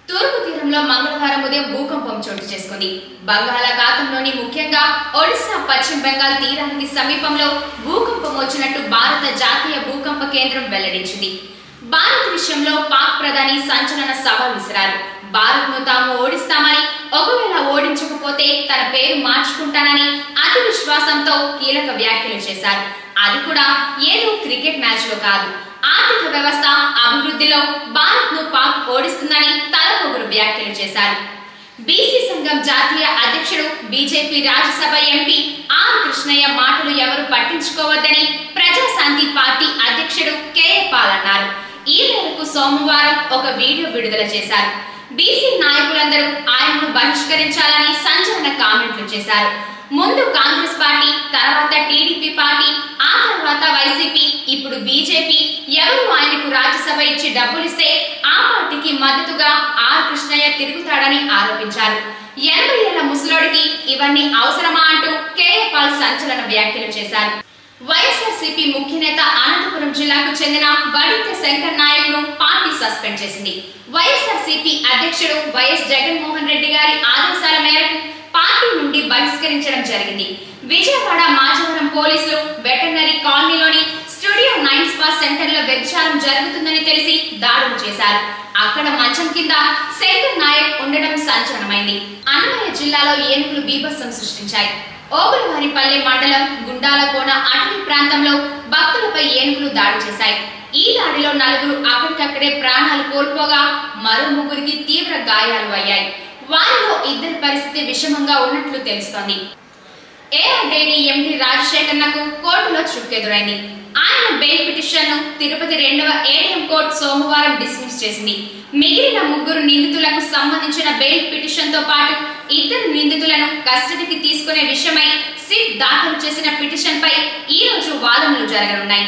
తూర్పు తీరంలో మంగళవారం ఉదయం భూకంపం చోటు చేసుకుంది. బంగాళాఖాతంలోని ముఖ్యంగా ఒడిశా, పశ్చిమ బెంగాల్ తీరానికి సమీపంలో భూకంపం వచ్చినట్టు భారత జాతీయ భూకంప కేంద్రం వెల్లడించింది. భారత్ విషయంలో పాక్ ప్రధాని సంచలన సవాల్ విసిరారు. భారత్ ను తాము ఓడిస్తామని, ఒకవేళ ఓడించకపోతే తన పేరు మార్చుకుంటానని అతి విశ్వాసంతో కీలక వ్యాఖ్యలు చేశారు. అది కూడా ఏదో క్రికెట్ మ్యాచ్ లో కాదు, ఆర్థిక వ్యవస్థ అభివృద్ధిలో భారత్ ను పాక్ ఓడిస్తుందని తలపొగరు వ్యాఖ్యలు చేశారు. బీసీ సంఘం జాతీయ అధ్యక్షుడు, BJP Rajya Sabha MP R Krishnaiah మాటలు ఎవరు పట్టించుకోవద్దని ప్రజాశాంతి పార్టీ అధ్యక్షుడు కేఏ పాల్ అన్నారు. ఈ మేరకు సోమవారం ఒక వీడియో విడుదల చేశారు. బీసీ నాయకులందరూ ఆయనను బహిష్కరించాలని సంచలన కామెంట్లు చేశారు. ముందు కాంగ్రెస్ పార్టీ, తర్వాత టీడీపీ పార్టీ, ఆ తర్వాత వైసీపీ, ఇప్పుడు బీజేపీ ఎవరు ఆయనకు రాజ్యసభ ఇచ్చి డబ్బులిస్తే ఆ పార్టీకి మద్దతుగా ఆర్ కృష్ణయ్య తిరుగుతాడని ఆరోపించారు. 80 ఏళ్ల ముసలోడికి ఇవన్నీ అవసరమా అంటూ కేఏ పాల్ సంచలన వ్యాఖ్యలు చేశారు. వైఎస్ఆర్సీపీ ముఖ్య నేత అనంతపురం జిల్లాకు చెందిన వడిత్య శంకర్ నాయక్ ను పార్టీ సస్పెండ్ చేసింది. వైఎస్ఆర్సీపీ అధ్యక్షుడు వైఎస్ జగన్మోహన్ రెడ్డి గారి ఆదేశాల మేరకు పార్టీ నుండి బహిష్కరించడం జరిగింది. విజయవాడ మాచవరం పోలీసులు వెటర్నరీ కాలనీలోని స్టూడియో 9 స్పా సెంటర్ లో వ్యభిచారం జరుగుతుందని తెలిసి దాడులు చేశారు. అక్కడ మంచం కింద శంకర్ నాయక్ ఉండడం సంచలనమైంది. అన్నమయ్య జిల్లాలో ఏనుగులు బీభత్సం సృష్టించాయి. ఓబులవారిపల్లె మండలం గుండాలకోన అటవీ ప్రాంతంలో భక్తులపై ఏనుగులు దాడి చేశాయి. ఈ దాడిలో 4 అక్కడికక్కడే ప్రాణాలు కోల్పోగా మరో 3కి తీవ్ర గాయాలు అయ్యాయి. వారిలో 2 పరిస్థితి విషమంగా ఉన్నట్లు తెలుస్తోంది. ఏఆర్ డైరీ ఎండి రాజశేఖర్కు కోర్టులో చుక్కెదురైంది. ఆయన బెయిల్ పిటిషన్ ను తిరుపతి 2వ ఏడీఎం కోర్టు సోమవారం డిస్మిస్ చేసింది. మిగిలిన 3 నిందితులకు సంబంధించిన బెయిల్ పిటిషన్ తో పాటు 2 నిందితులను కస్టడీకి తీసుకునే విషయమై సిట్ దాఖలు చేసిన పిటిషన్ పై ఈ రోజు వాదనలు జరగనున్నాయి.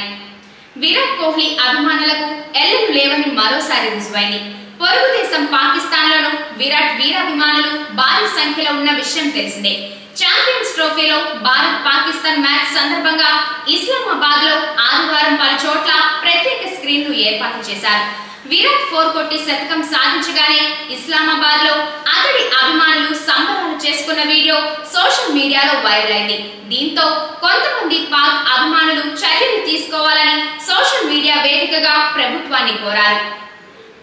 విరాట్ కోహ్లీ అభిమానులకు ఎల్లలు లేవని మరోసారి రుజువైంది. పొరుగు దేశం పాకిస్తాన్ లోను విరాట్ వీరాభిమానులు భారీ సంఖ్యలో ఉన్న విషయం తెలిసిందే. ఛాంపియన్స్ ట్రోఫీలో భారత్ పాకిస్తాన్ మ్యాచ్ సందర్భంగా ఇస్లామాబాద్ లో ఆదివారం పలు చోట్ల ప్రత్యేక స్క్రీన్లు ఏర్పాటు చేశారు. విరాట్ 4 కొట్టి శతకం సాధించగానే ఇస్లామాబాద్ లో అతడి అభిమానులు సంబరాలు చేసుకున్న వీడియో సోషల్ మీడియాలో వైరల్ అయింది. దీంతో కొంతమంది పాక్ అభిమానులు చర్యలు తీసుకోవాలని సోషల్ మీడియా వేదికగా ప్రభుత్వాన్ని కోరారు.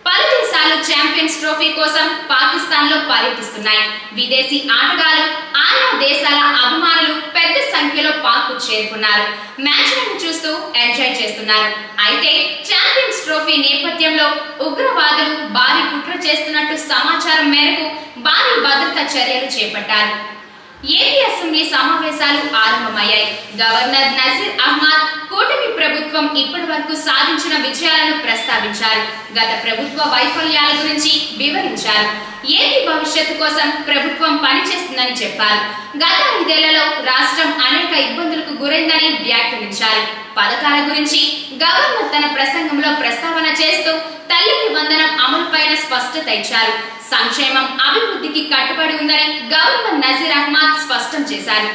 పలు దేశాలు ఛాంపియన్స్ ట్రోఫీ కోసం పాకిస్తాన్ లో పర్యటిస్తున్నాయి. విదేశీ ఆటగాళ్లు, ఆయా దేశాల అభిమానులు పెద్ద సంఖ్యలో పాక్ కు చేరుకున్నారు. మ్యాచ్లను చూస్తూ ఎంజాయ్ చేస్తున్నారు. అయితే ఛాంపియన్స్ ట్రోఫీ నేపథ్యంలో ఉగ్రవాదులు భారీ కుట్ర చేస్తున్నట్టు సమాచారం మేరకు భారీ భద్రతా చర్యలు చేపట్టారు. ఏపీ అసెంబ్లీ సమావేశాలు ఆరంభమయ్యాయి. గవర్నర్ నజీర్ అహ్మద్ కూటమి ప్రభుత్వం ఇప్పటి వరకు సాధించిన విజయాలను ప్రస్తావించారు. గత ప్రభుత్వ వైఫల్యాల గురించి వివరించారు. ఏపీ భవిష్యత్తు కోసం ప్రభుత్వం పనిచేస్తుందని చెప్పారు. గత 5 ఏళ్లలో రాష్ట్రం అనేక ఇబ్బందులకు గురైందని వ్యాఖ్యానించారు. పథకాల గురించి గవర్నర్ తన ప్రసంగంలో ప్రస్తావన చేస్తూ తల్లికి వందనం అమలుపైన స్పష్టత ఇచ్చారు. సంక్షేమం, అభివృద్ధికి కట్టుబడి ఉందని గవర్నర్ నజీర్ అహ్మద్ స్పష్టం చేశారు.